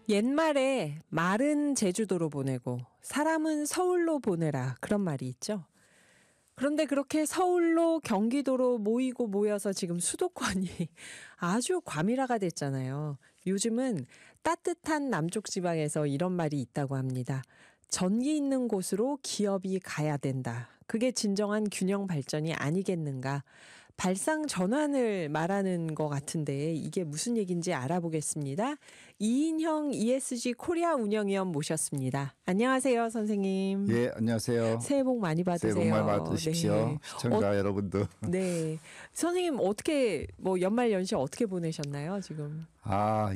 옛말에 말은 제주도로 보내고 사람은 서울로 보내라 그런 말이 있죠. 그런데 그렇게 서울로 경기도로 모이고 모여서 지금 수도권이 아주 과밀화가 됐잖아요. 요즘은 따뜻한 남쪽 지방에서 이런 말이 있다고 합니다. 전기 있는 곳으로 기업이 가야 된다. 그게 진정한 균형 발전이 아니겠는가. 발상 전환을 말하는 것 같은데 이게 무슨 얘기인지 알아보겠습니다. 이인형 ESG 코리아 운영위원 모셨습니다. 안녕하세요, 선생님. 예, 안녕하세요. 새해 복 많이 받으세요. 새해 복 많이 받으십시오. 네. 시청자 여러분도. 네. 선생님 어떻게 연말 연시 어떻게 보내셨나요, 지금?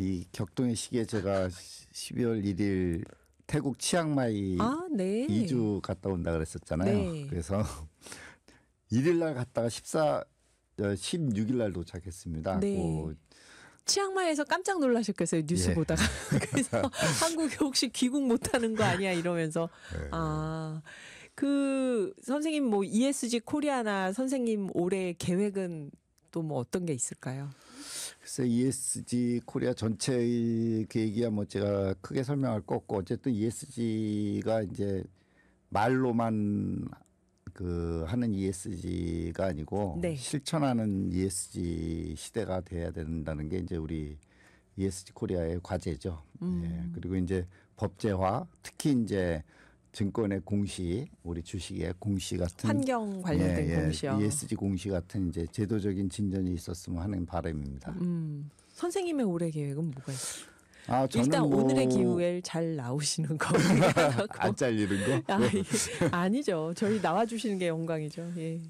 이 격동의 시기에 제가 12월 1일 태국 치앙마이 네. 2주 갔다 온다 그랬었잖아요. 네. 그래서 1일 날 갔다가 16일 날 도착했습니다. 네. 치앙마이에서 깜짝 놀라셨겠어요, 뉴스 예. 보다가. 그래서 한국에 혹시 귀국 못하는 거 아니야 이러면서. 네. 선생님 ESG 코리아나 선생님 올해 계획은 또 어떤 게 있을까요? 글쎄 ESG 코리아 전체의 계획이야 제가 크게 설명할 거 없고 어쨌든 ESG가 이제 말로만 하는 ESG가 아니고 네. 실천하는 ESG 시대가 돼야 된다는 게 이제 우리 ESG 코리아의 과제죠. 예. 그리고 이제 법제화, 특히 이제 증권의 공시, 우리 주식의 공시 같은 환경 관련된 공시요. ESG 공시 같은 이제 제도적인 진전이 있었으면 하는 바람입니다. 선생님의 올해 계획은 뭐가 있어요? 저는 일단 오늘의 기후에 잘 나오시는 거. 안 잘리는 거? 아니죠. 저희 나와주시는 게 영광이죠. 예.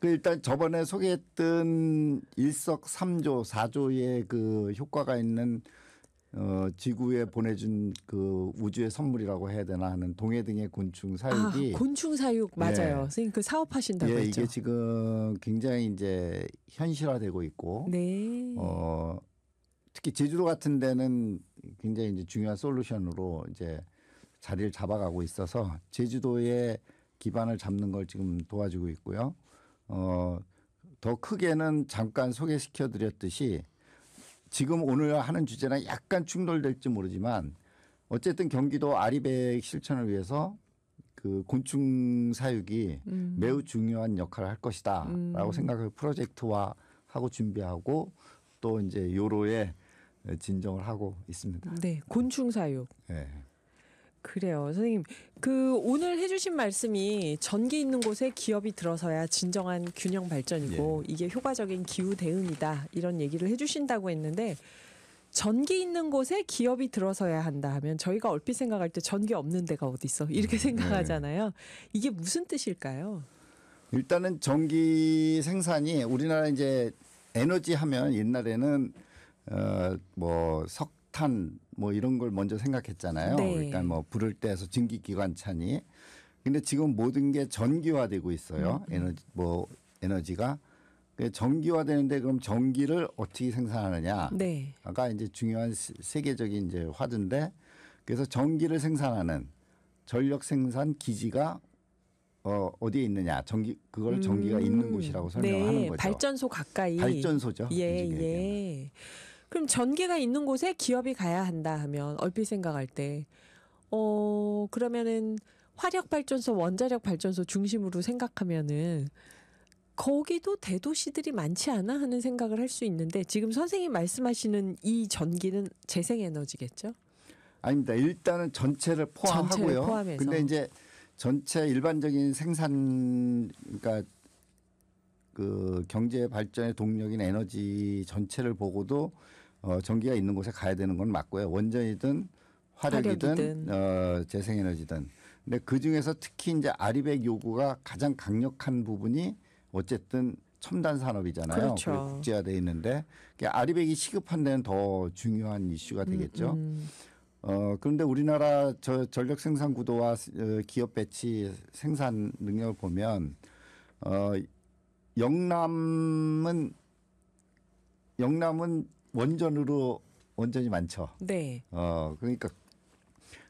일단 저번에 소개했던 일석삼조 4조의 그 효과가 있는 지구에 보내준 그 우주의 선물이라고 해야 되나 하는 동해등의 곤충 사육이 곤충 사육 맞아요. 선생님 그 사업하신다고 했죠. 이게 지금 굉장히 이제 현실화되고 있고 네. 특히 제주도 같은 데는 굉장히 이제 중요한 솔루션으로 이제 자리를 잡아가고 있어서 제주도의 기반을 잡는 걸 지금 도와주고 있고요. 더 크게는 잠깐 소개시켜 드렸듯이 지금 오늘 하는 주제랑 약간 충돌될지 모르지만 어쨌든 경기도 아리백 실천을 위해서 그 곤충 사육이 매우 중요한 역할을 할 것이다라고 생각을 프로젝트화하고 준비하고 또 이제 요로에 진정을 하고 있습니다. 네, 곤충 사육. 네. 그래요. 선생님, 오늘 해주신 말씀이 전기 있는 곳에 기업이 들어서야 진정한 균형 발전이고 이게 효과적인 기후 대응이다. 이런 얘기를 해주신다고 했는데 전기 있는 곳에 기업이 들어서야 한다 하면 저희가 얼핏 생각할 때 전기 없는 데가 어디 있어? 이렇게 생각하잖아요. 이게 무슨 뜻일까요? 일단은 전기 생산이 우리나라 이제 에너지 하면 옛날에는 석탄 이런 걸 먼저 생각했잖아요. 네. 그러니까 부를 때에서 증기기관차니. 근데 지금 모든 게 전기화되고 있어요. 에너지가. 전기화되는데 그럼 전기를 어떻게 생산하느냐. 네. 아까 이제 중요한 세계적인 이제 화두인데 그래서 전기를 생산하는 전력 생산 기지가 어디에 있느냐. 그걸 전기가 있는 곳이라고 설명하는 거죠. 발전소 가까이. 발전소죠. 예. 그럼 전기가 있는 곳에 기업이 가야 한다 하면 얼핏 생각할 때 그러면은 화력 발전소, 원자력 발전소 중심으로 생각하면은 거기도 대도시들이 많지 않아 하는 생각을 할 수 있는데 지금 선생님 말씀하시는 이 전기는 재생에너지겠죠? 아닙니다. 일단은 전체를 포함하고요. 전체를 포함해서. 근데 이제 전체 일반적인 생산 그러니까 그 경제 발전의 동력인 에너지 전체를 보고도 전기가 있는 곳에 가야 되는 건 맞고요. 원전이든 화력이든 재생에너지든. 근데 그 중에서 특히 이제 아리백 요구가 가장 강력한 부분이 어쨌든 첨단 산업이잖아요. 그렇죠. 국제화돼 있는데 아리백이 시급한 데는 더 중요한 이슈가 되겠죠. 그런데 우리나라 전력 생산 구도와 기업 배치 생산 능력을 보면 영남은 원전이 많죠. 네. 그러니까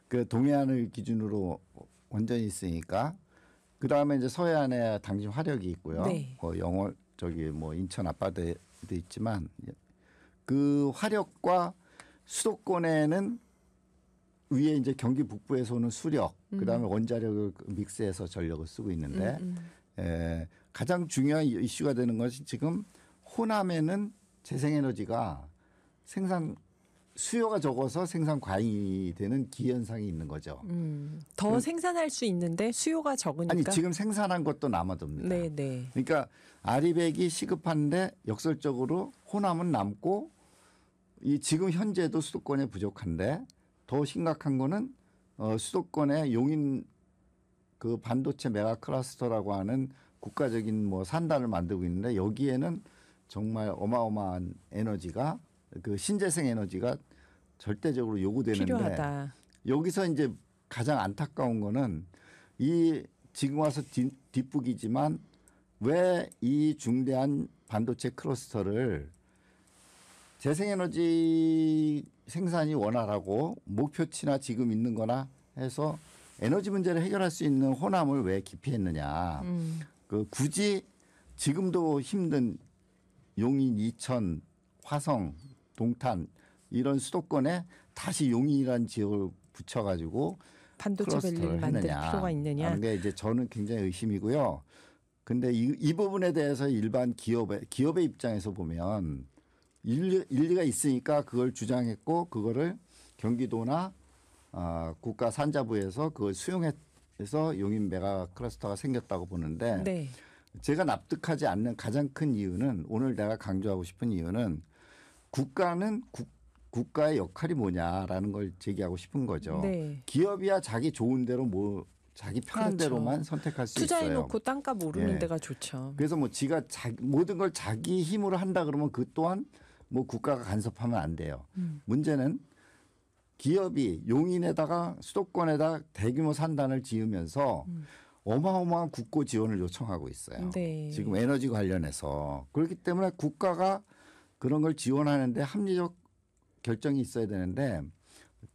그 동해안을 기준으로 원전이 있으니까 그 다음에 이제 서해안에 당시 화력이 있고요. 네. 인천 앞바다에도 있지만 그 화력과 수도권에는 위에 이제 경기 북부에서 오는 수력, 그다음에 원자력을 믹스해서 전력을 쓰고 있는데 가장 중요한 이슈가 되는 것이 지금 호남에는 재생에너지가 생산 수요가 적어서 생산 과잉이 되는 기현상이 있는 거죠. 더 생산할 수 있는데 수요가 적으니까. 아니 지금 생산한 것도 남아돕니다. 네. 그러니까 아리백이 시급한데 역설적으로 호남은 남고 이 지금 현재도 수도권에 부족한데 더 심각한 거는 수도권에 용인 그 반도체 메가 클러스터라고 하는 국가적인 뭐 산단을 만들고 있는데 여기에는 정말 어마어마한 에너지가 그 신재생 에너지가 절대적으로 요구되는데 필요하다. 여기서 이제 가장 안타까운 거는 이 지금 와서 뒷북이지만 왜 이 중대한 반도체 클러스터를 재생에너지 생산이 원활하고 목표치나 지금 있는 거나 해서 에너지 문제를 해결할 수 있는 호남을 왜 기피했느냐. 그 굳이 지금도 힘든 용인, 이천, 화성, 동탄 이런 수도권에 다시 용인이라는 지역을 붙여가지고 반도체 밸리를 만들 필요가 있느냐. 하는 게 이제 저는 굉장히 의심이고요. 근데 이 부분에 대해서 일반 기업의 입장에서 보면 일리가 있으니까 그걸 주장했고 그거를 경기도나 국가 산자부에서 그걸 수용해서 용인 메가 클러스터가 생겼다고 보는데 네. 제가 납득하지 않는 가장 큰 이유는 오늘 내가 강조하고 싶은 이유는 국가는 국가의 역할이 뭐냐라는 걸 제기하고 싶은 거죠. 네. 기업이야 자기 좋은 대로 뭐 자기 편한 그렇죠. 대로만 선택할 수 있어요. 투자해놓고 땅값 오르는 예. 데가 좋죠. 그래서 뭐 지가 모든 걸 자기 힘으로 한다 그러면 그 또한 뭐 국가가 간섭하면 안 돼요. 문제는 기업이 용인에다가 수도권에다 대규모 산단을 지으면서 어마어마한 국고 지원을 요청하고 있어요. 네. 지금 에너지 관련해서. 그렇기 때문에 국가가 그런 걸 지원하는데 합리적 결정이 있어야 되는데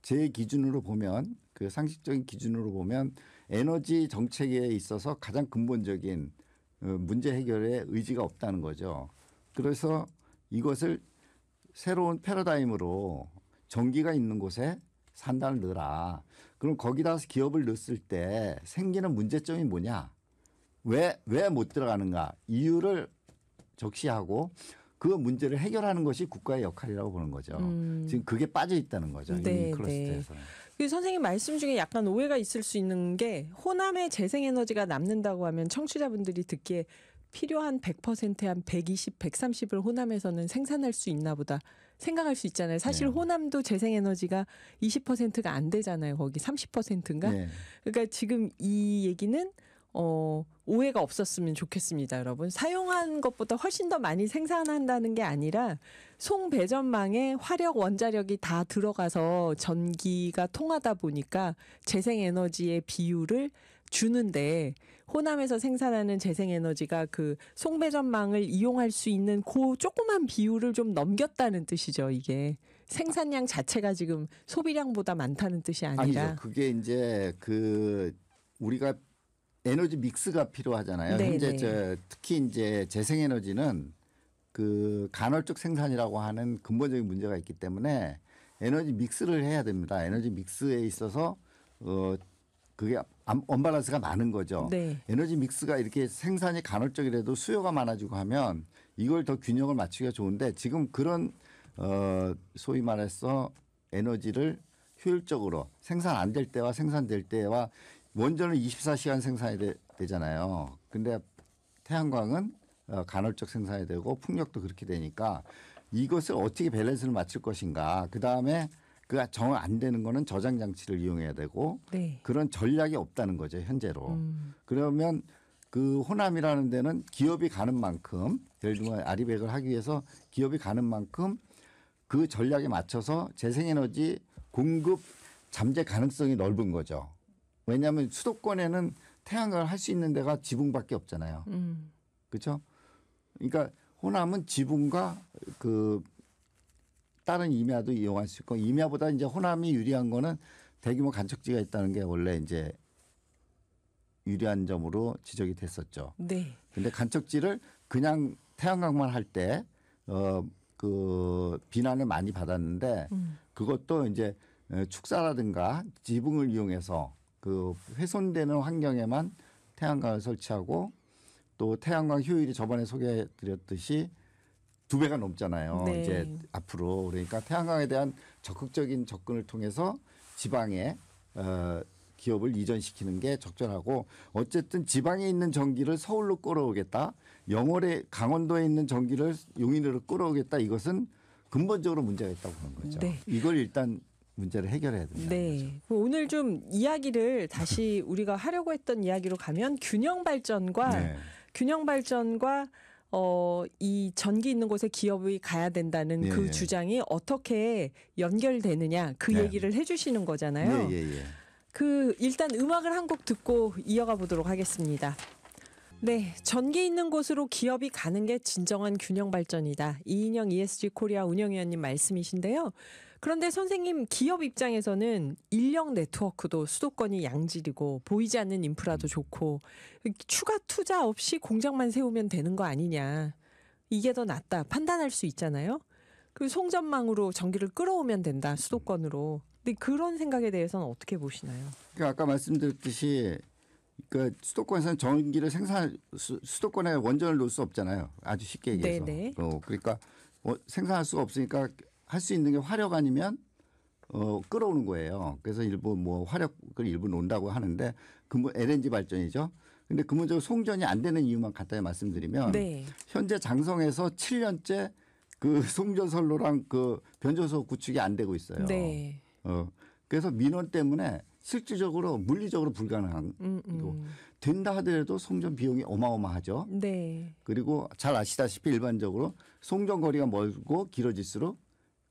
제 기준으로 보면 그 상식적인 기준으로 보면 에너지 정책에 있어서 가장 근본적인 문제 해결에 의지가 없다는 거죠. 그래서 이것을 새로운 패러다임으로 전기가 있는 곳에 산단을 넣어라. 그럼 거기다 기업을 넣었을 때 생기는 문제점이 뭐냐? 왜 못 들어가는가? 이유를 적시하고 그 문제를 해결하는 것이 국가의 역할이라고 보는 거죠. 지금 그게 빠져 있다는 거죠. 네, 이 클러스터에서. 그 선생님 말씀 중에 약간 오해가 있을 수 있는 게 호남에 재생에너지가 남는다고 하면 청취자분들이 듣기에 필요한 100%에 한 120, 130을 호남에서는 생산할 수 있나 보다 생각할 수 있잖아요. 사실 네. 호남도 재생에너지가 20%가 안 되잖아요. 거기 30%인가? 네. 그러니까 지금 이 얘기는 오해가 없었으면 좋겠습니다, 여러분. 사용한 것보다 훨씬 더 많이 생산한다는 게 아니라 송배전망에 화력, 원자력이 다 들어가서 전기가 통하다 보니까 재생에너지의 비율을 주는데 호남에서 생산하는 재생에너지가 그 송배전망을 이용할 수 있는 그 조그만 비율을 좀 넘겼다는 뜻이죠, 이게. 생산량 자체가 지금 소비량보다 많다는 뜻이 아니라. 아니죠. 그게 이제 그 우리가 에너지 믹스가 필요하잖아요. 네, 현재 네. 특히 이제 재생에너지는 그 간헐적 생산이라고 하는 근본적인 문제가 있기 때문에 에너지 믹스를 해야 됩니다. 에너지 믹스에 있어서 그게 언밸런스가 많은 거죠. 네. 에너지 믹스가 이렇게 생산이 간헐적이라도 수요가 많아지고 하면 이걸 더 균형을 맞추기가 좋은데 지금 그런 소위 말해서 에너지를 효율적으로 생산 안 될 때와 생산될 때와 원전은 24시간 생산이 되잖아요. 근데 태양광은 간헐적 생산이 되고 풍력도 그렇게 되니까 이것을 어떻게 밸런스를 맞출 것인가. 그다음에 그 정 안 되는 거는 저장 장치를 이용해야 되고 네. 그런 전략이 없다는 거죠, 현재로. 그러면 그 호남이라는 데는 기업이 가는 만큼 예를 들면 아리백을 하기 위해서 기업이 가는 만큼 그 전략에 맞춰서 재생에너지 공급 잠재 가능성이 넓은 거죠. 왜냐하면 수도권에는 태양광을 할 수 있는 데가 지붕밖에 없잖아요. 그렇죠? 그러니까 호남은 지붕과 그 다른 임야도 이용할 수 있고 임야보다 이제 호남이 유리한 거는 대규모 간척지가 있다는 게 원래 이제 유리한 점으로 지적이 됐었죠. 네. 근데 간척지를 그냥 태양광만 할 때 그 비난을 많이 받았는데 그것도 이제 축사라든가 지붕을 이용해서 그 훼손되는 환경에만 태양광을 설치하고 또 태양광 효율이 저번에 소개해드렸듯이 2배가 넘잖아요. 네. 이제 앞으로 그러니까 태양광에 대한 적극적인 접근을 통해서 지방에 기업을 이전시키는 게 적절하고 어쨌든 지방에 있는 전기를 서울로 끌어오겠다. 영월에 강원도에 있는 전기를 용인으로 끌어오겠다. 이것은 근본적으로 문제가 있다고 보는 거죠. 네. 이걸 일단 문제를 해결해야 된다. 네. 오늘 좀 이야기를 다시 우리가 하려고 했던 이야기로 가면 균형 발전과 이 전기 있는 곳에 기업이 가야 된다는 네, 그 네. 주장이 어떻게 연결되느냐 그 네. 얘기를 해주시는 거잖아요. 예. 그 일단 음악을 한 곡 듣고 이어가 보도록 하겠습니다. 네, 전기 있는 곳으로 기업이 가는 게 진정한 균형 발전이다. 이인영 ESG 코리아 운영위원님 말씀이신데요. 그런데 선생님 기업 입장에서는 인력 네트워크도 수도권이 양질이고 보이지 않는 인프라도 좋고 추가 투자 없이 공장만 세우면 되는 거 아니냐. 이게 더 낫다 판단할 수 있잖아요. 그 송전망으로 전기를 끌어오면 된다 수도권으로. 근데 그런 생각에 대해서는 어떻게 보시나요? 그러니까 아까 말씀드렸듯이 그러니까 수도권에서는 전기를 수도권에 원전을 놓을 수 없잖아요. 아주 쉽게 얘기해서. 네네. 그러니까 생산할 수가 없으니까 할 수 있는 게 화력 아니면 끌어오는 거예요. 그래서 일부 화력을 일부 놓는다고 하는데 LNG 발전이죠. 근데 근본적으로 송전이 안 되는 이유만 간단히 말씀드리면 네. 현재 장성에서 7년째 그 송전 선로랑 그 변조소 구축이 안 되고 있어요. 네. 그래서 민원 때문에 실질적으로 물리적으로 불가능한 된다 하더라도 송전 비용이 어마어마하죠. 네. 그리고 잘 아시다시피 일반적으로 송전 거리가 멀고 길어질수록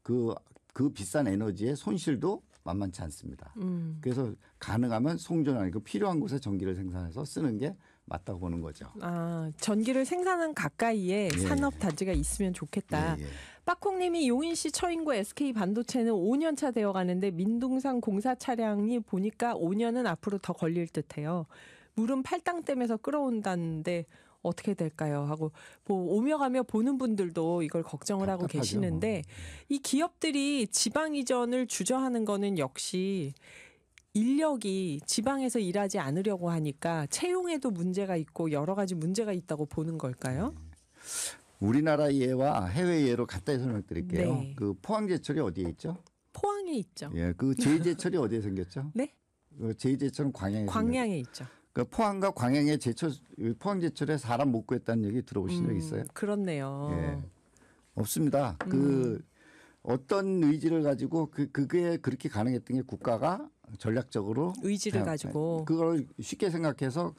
그 비싼 에너지의 손실도 만만치 않습니다. 그래서 가능하면 송전 아니고 필요한 곳에 전기를 생산해서 쓰는 게 맞다고 보는 거죠. 아, 전기를 생산한 가까이에 예. 산업 단지가 있으면 좋겠다. 예. 빠콩님이 용인시 처인구 SK 반도체는 5년 차 되어 가는데 민둥산 공사 차량이 보니까 5년은 앞으로 더 걸릴 듯해요. 물은 팔당댐에서 끌어온다는데 어떻게 될까요? 하고 오며 가며 보는 분들도 이걸 걱정을 하고 답답하죠. 계시는데 이 기업들이 지방 이전을 주저하는 거는 역시 인력이 지방에서 일하지 않으려고 하니까 채용에도 문제가 있고 여러 가지 문제가 있다고 보는 걸까요? 우리나라 예와 해외 예로 간단히 설명드릴게요. 네. 그 포항제철이 어디에 있죠? 포항에 있죠. 예, 그 제2제철이 어디에 생겼죠? 네? 제2제철은 광양에. 광양에 있죠. 그 포항과 광양의 포항제철에 사람 못 구했다는 얘기 들어보신 적 있어요? 그렇네요. 예. 없습니다. 그 어떤 의지를 가지고 그게 그렇게 가능했던 게 국가가 전략적으로 의지를 가지고. 그걸 쉽게 생각해서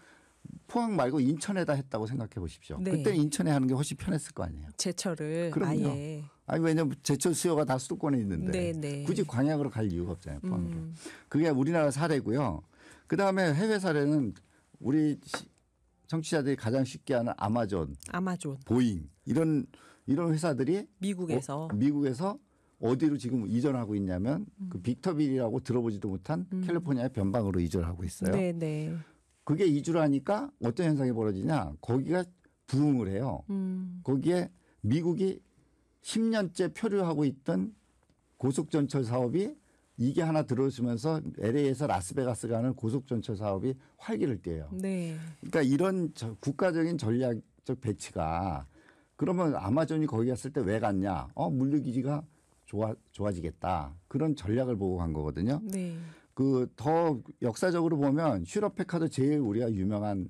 포항 말고 인천에다 했다고 생각해 보십시오. 네. 그때 인천에 하는 게 훨씬 편했을 거 아니에요. 제철을 그럼요. 아예. 아니 왜냐면 제철 수요가 다 수도권에 있는데 네. 굳이 광양으로 갈 이유가 없잖아요. 포항으로. 그게 우리나라 사례고요. 그다음에 해외 사례는 우리 청취자들이 가장 쉽게 아는 아마존, 보잉 이런 회사들이 미국에서. 미국에서 어디로 지금 이전하고 있냐면 그 빅터빌이라고 들어보지도 못한 캘리포니아의 변방으로 이전을 하고 있어요. 네. 그게 이주를 하니까 어떤 현상이 벌어지냐? 거기가 부흥을 해요. 거기에 미국이 10년째 표류하고 있던 고속전철 사업이 이게 하나 들어오면서 LA에서 라스베가스 가는 고속전철 사업이 활기를 띠요. 네. 그러니까 이런 국가적인 전략적 배치가 그러면 아마존이 거기 갔을 때 왜 갔냐? 물류기지가 좋아지겠다. 그런 전략을 보고 간 거거든요. 네. 그 더 역사적으로 보면 슈러패커드 제일 우리가 유명한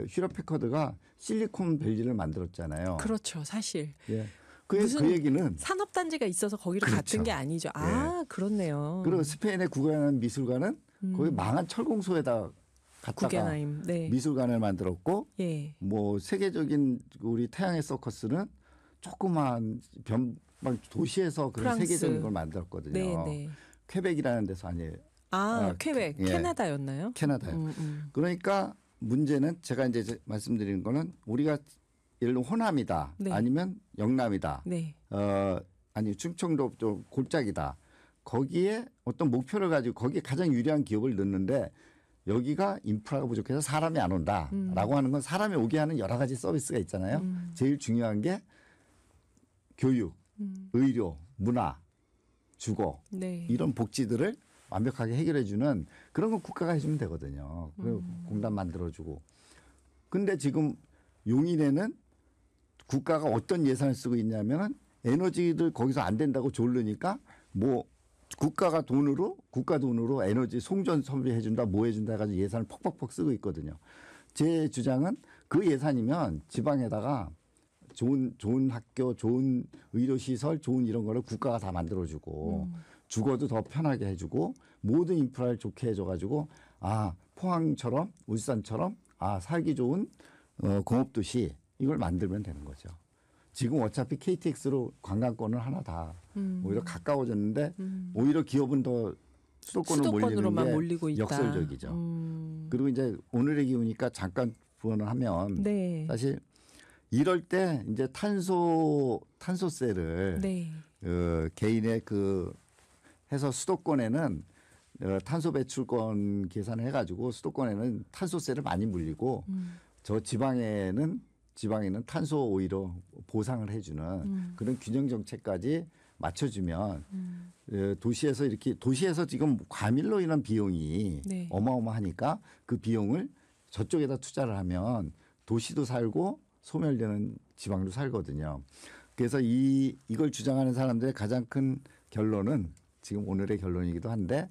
슈러패커드가 실리콘밸리를 만들었잖아요. 그렇죠. 사실. 예. 그 얘기는 산업단지가 있어서 거기를 그렇죠. 갔던 게 아니죠. 아, 그렇네요. 그리고 스페인의 구겐하임 미술관은 거기 망한 철공소에다 갔다가 구겐하임. 네. 미술관을 만들었고 예. 뭐 세계적인 우리 태양의 서커스는 조그만 도시에서 그런 프랑스. 세계적인 걸 만들었거든요. 네. 퀘벡이라는 데서 아니에요. 퀘벡. 예. 캐나다였나요? 캐나다요. 그러니까 문제는 제가 이제 말씀드리는 거는 우리가 예를 들면 호남이다. 네. 아니면 영남이다. 네. 아니 충청도 좀 골짜기다. 거기에 어떤 목표를 가지고 거기에 가장 유리한 기업을 넣는데 여기가 인프라가 부족해서 사람이 안 온다라고 하는 건 사람이 오게 하는 여러 가지 서비스가 있잖아요. 제일 중요한 게 교육, 의료, 문화 주거 네. 이런 복지들을 완벽하게 해결해주는 그런 건 국가가 해주면 되거든요. 그리고 공단 만들어주고. 근데 지금 용인에는 국가가 어떤 예산을 쓰고 있냐면 에너지를 거기서 안 된다고 졸르니까 뭐 국가 돈으로 에너지 송전 설비 해준다 뭐 해준다 해가지고 예산을 퍽퍽퍽 쓰고 있거든요. 제 주장은 그 예산이면 지방에다가 좋은 학교, 좋은 의료시설, 좋은 이런 거를 국가가 다 만들어주고 주거도 더 편하게 해주고 모든 인프라를 좋게 해줘가지고 포항처럼 울산처럼 살기 좋은 공업도시 이걸 만들면 되는 거죠. 지금 어차피 KTX로 관광권을 하나 다 오히려 가까워졌는데 오히려 기업은 더 수도권으로만 몰리는 몰리고 게 있다. 역설적이죠. 그리고 이제 오늘의 기후니까 잠깐 부언을 하면 네. 사실 이럴 때 이제 탄소세를 네. 개인의 해서 수도권에는 탄소 배출권 계산을 해가지고 수도권에는 탄소세를 많이 물리고 저 지방에는 탄소 오히려 보상을 해주는 그런 균형 정책까지 맞춰주면 도시에서 지금 과밀로 인한 비용이 네. 어마어마하니까 그 비용을 저쪽에다 투자를 하면 도시도 살고 소멸되는 지방도 살거든요. 그래서 이걸 주장하는 사람들의 가장 큰 결론은 지금 오늘의 결론이기도 한데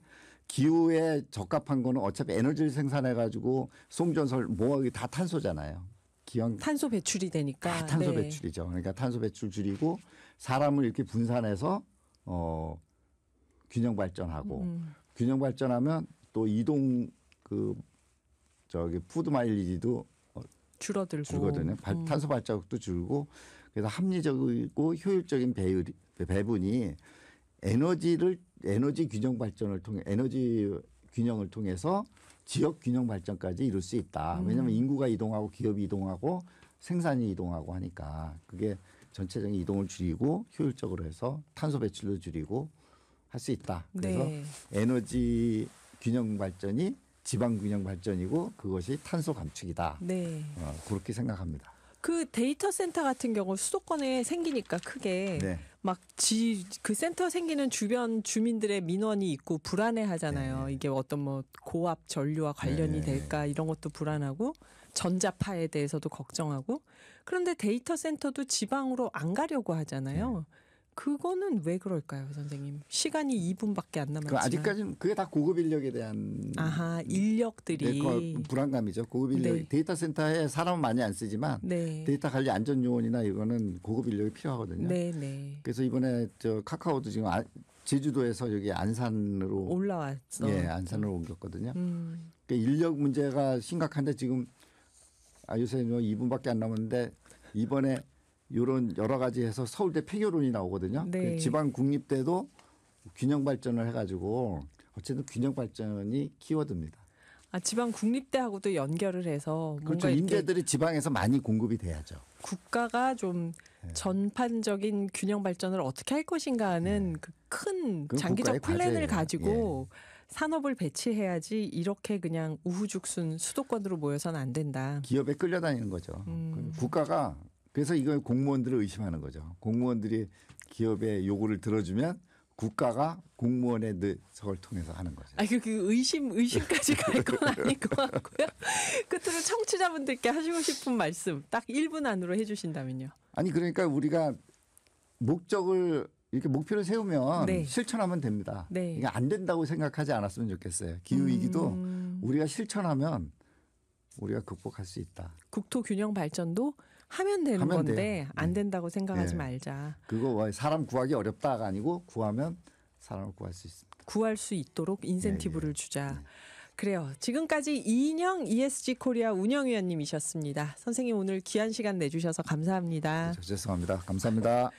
기후에 적합한 거는 어차피 에너지를 생산해 가지고 송전설 다 탄소잖아요. 기왕 탄소 배출이 되니까. 다 탄소 네. 배출이죠. 그러니까 탄소 배출 줄이고 사람을 이렇게 분산해서 균형 발전하고 균형 발전하면 또 이동 푸드 마일리지도 줄거든요. 탄소 발자국도 줄고 그래서 합리적이고 효율적인 배분이 에너지 균형 발전을 통해 에너지 균형을 통해서 지역 균형 발전까지 이룰 수 있다. 왜냐하면 인구가 이동하고 기업이 이동하고 생산이 이동하고 하니까 그게 전체적인 이동을 줄이고 효율적으로 해서 탄소 배출도 줄이고 할 수 있다. 그래서 네. 에너지 균형 발전이 지방 균형 발전이고 그것이 탄소 감축이다. 네. 그렇게 생각합니다. 그 데이터 센터 같은 경우 수도권에 생기니까 크게 네. 그 센터 생기는 주변 주민들의 민원이 있고 불안해 하잖아요. 이게 어떤 뭐 고압 전류와 관련이 될까 이런 것도 불안하고 전자파에 대해서도 걱정하고 그런데 데이터 센터도 지방으로 안 가려고 하잖아요. 그거는 왜 그럴까요, 선생님? 시간이 2분밖에 안 남았지만. 아직까지는 그게 다 고급 인력에 대한 인력들이 불안감이죠. 고급 인력 네. 데이터 센터에 사람은 많이 안 쓰지만 네. 데이터 관리 안전 요원이나 이거는 고급 인력이 필요하거든요. 네, 네. 그래서 이번에 카카오도 지금 제주도에서 여기 안산으로 올라왔어. 안산으로 옮겼거든요. 음. 그러니까 인력 문제가 심각한데 지금 요새 2분밖에 안 남았는데 이번에 이런 여러 가지 해서 서울대 폐교론이 나오거든요. 네. 그 지방 국립대도 균형 발전을 해가지고 어쨌든 균형 발전이 키워드입니다. 지방 국립대하고도 연결을 해서 뭔가 그렇죠. 이렇게 인재들이 지방에서 많이 공급이 돼야죠. 국가가 좀 전반적인 균형 발전을 어떻게 할 것인가 하는 그 큰 그건 장기적 국가의 플랜을 과제예요. 가지고 산업을 배치해야지 이렇게 그냥 우후죽순 수도권으로 모여서는 안 된다. 기업에 끌려다니는 거죠. 국가가 그래서 이걸 공무원들을 의심하는 거죠. 공무원들이 기업의 요구를 들어주면 국가가 공무원의 뇌석을 통해서 하는 거죠. 그 의심까지 갈 건 아닐 것 같고요. 끝으로 청취자분들께 하시고 싶은 말씀 딱 1분 안으로 해주신다면요. 아니 그러니까 우리가 이렇게 목표를 세우면 네. 실천하면 됩니다. 네. 이게 안 된다고 생각하지 않았으면 좋겠어요. 기후 위기도 우리가 실천하면 우리가 극복할 수 있다. 국토 균형 발전도 하면 되는 건데 돼요. 안 된다고 생각하지 네. 말자. 그거 사람 구하기 어렵다가 아니고 구하면 사람을 구할 수 있습니다. 구할 수 있도록 인센티브를 네. 주자. 그래요. 지금까지 이인영 ESG 코리아 운영위원님이셨습니다. 선생님 오늘 귀한 시간 내주셔서 감사합니다. 죄송합니다. 감사합니다.